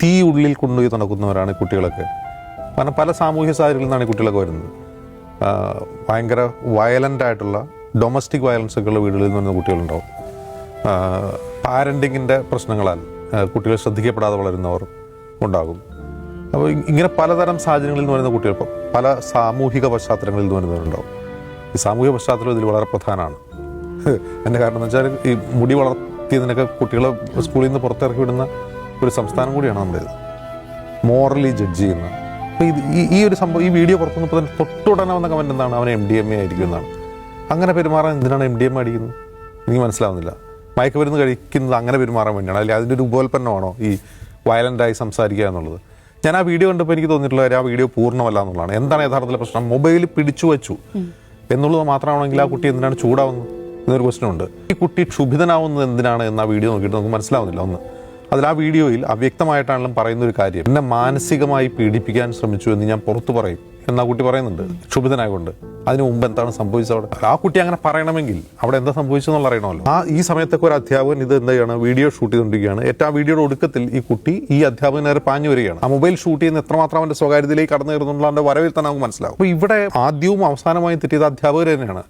തീ ഉള്ളിൽ കൊണ്ടുപോയി നടക്കുന്നവരാണ് കുട്ടികളൊക്കെ. കാരണം പല സാമൂഹ്യ സാഹചര്യങ്ങളിൽ നിന്നാണ് കുട്ടികളൊക്കെ വരുന്നത്. ഭയങ്കര വയലൻ്റ് ആയിട്ടുള്ള ഡൊമസ്റ്റിക് വയലൻസ് ഒക്കെ ഉള്ള വീടുകളിൽ നിന്ന് വരുന്ന കുട്ടികളുണ്ടാവും. പാരൻറ്റിങ്ങിൻ്റെ പ്രശ്നങ്ങളാൽ കുട്ടികൾ ശ്രദ്ധിക്കപ്പെടാതെ വളരുന്നവർ ഉണ്ടാകും. അപ്പോൾ ഇങ്ങനെ പലതരം സാഹചര്യങ്ങളിൽ നിന്ന് വരുന്ന കുട്ടികൾ പല സാമൂഹിക പശ്ചാത്തലങ്ങളിൽ നിന്ന് വരുന്നവരുണ്ടാവും. ഈ സാമൂഹിക പശ്ചാത്തലം ഇതിൽ വളരെ പ്രധാനമാണ്. എൻ്റെ കാരണം എന്ന് വെച്ചാൽ ഈ മുടി വളർത്തിയതിനൊക്കെ കുട്ടികളെ സ്കൂളിൽ നിന്ന് പുറത്തിറക്കി വിടുന്ന ഒരു സംസ്ഥാനം കൂടിയാണ് നമ്മുടേത്. മോറലി ജഡ്ജ് ചെയ്യുന്ന. അപ്പോൾ ഈ ഒരു സംഭവം, ഈ വീഡിയോ പുറത്തു വന്നപ്പോൾ തന്നെ തൊട്ടുടനെ വന്ന കമൻറ്റ് എന്താണ്, അവൻ MDMA ആയിരിക്കും എന്നാണ്. അങ്ങനെ പെരുമാറാൻ എന്തിനാണ് MDMA അടിക്കുന്നത്? എനിക്ക് മനസ്സിലാവുന്നില്ല. മയക്കുമരുന്ന് കഴിക്കുന്നത് അങ്ങനെ പെരുമാറാൻ വേണ്ടിയാണ്, അല്ലെങ്കിൽ അതിൻ്റെ ഒരു ഉപോൽപ്പന്നമാണോ ഈ വയലൻ്റായി സംസാരിക്കുക എന്നുള്ളത്? ഞാൻ ആ വീഡിയോ കണ്ടപ്പോൾ എനിക്ക് തോന്നിയിട്ടുള്ള കാര്യം ആ വീഡിയോ പൂർണ്ണമല്ല എന്നുള്ളതാണ്. എന്താണ് യഥാർത്ഥത്തിലെ പ്രശ്നം? മൊബൈൽ പിടിച്ചു വെച്ചു എന്നുള്ളത് മാത്രമാണെങ്കിൽ ആ കുട്ടി എന്തിനാണ് ചൂടാവുന്നത് എന്നൊരു ക്വസ്റ്റ്യൻ ഉണ്ട്. ഈ കുട്ടി ക്ഷുഭിതനാവുന്നത് എന്തിനാണ് എന്ന് ആ വീഡിയോ നോക്കിയിട്ട് നമുക്ക് മനസ്സിലാവുന്നില്ല. ഒന്ന്, അതിൽ ആ വീഡിയോയിൽ അവ്യക്തമായിട്ടാണെങ്കിലും പറയുന്ന ഒരു കാര്യം, എന്നെ മാനസികമായി പീഡിപ്പിക്കാൻ ശ്രമിച്ചു എന്ന് ഞാൻ പുറത്തു പറയും എന്നാ കുട്ടി പറയുന്നുണ്ട്, ക്ഷുഭിതനായതുകൊണ്ട്. അതിന് മുമ്പ് എന്താണ് സംഭവിച്ചത് അവിടെ? ആ കുട്ടി അങ്ങനെ പറയണമെങ്കിൽ അവിടെ എന്താ സംഭവിച്ചതെന്നുള്ള അറിയണമല്ലോ. ഈ സമയത്തൊക്കെ ഒരു അധ്യാപകൻ ഇത് എന്താ ചെയ്യണം, വീഡിയോ ഷൂട്ട് ചെയ്തുകൊണ്ടിരിക്കുകയാണ്. ഏറ്റവും ആ വീഡിയോയുടെ ഒടുക്കത്തിൽ ഈ കുട്ടി ഈ അധ്യാപകൻ നേരെ പാഞ്ഞു വരികയാണ്. ആ മൊബൈൽ ഷൂട്ട് ചെയ്യുന്ന എത്രമാത്രം അവന്റെ സ്വകാര്യതയിലേക്ക് കടന്നു കയറുന്നുള്ള അവന്റെ വരവിൽ തന്നെ നമുക്ക് മനസ്സിലാവും. അപ്പോൾ ഇവിടെ ആദ്യവും അവസാനമായും തെറ്റിയത് അധ്യാപകർ തന്നെയാണ്.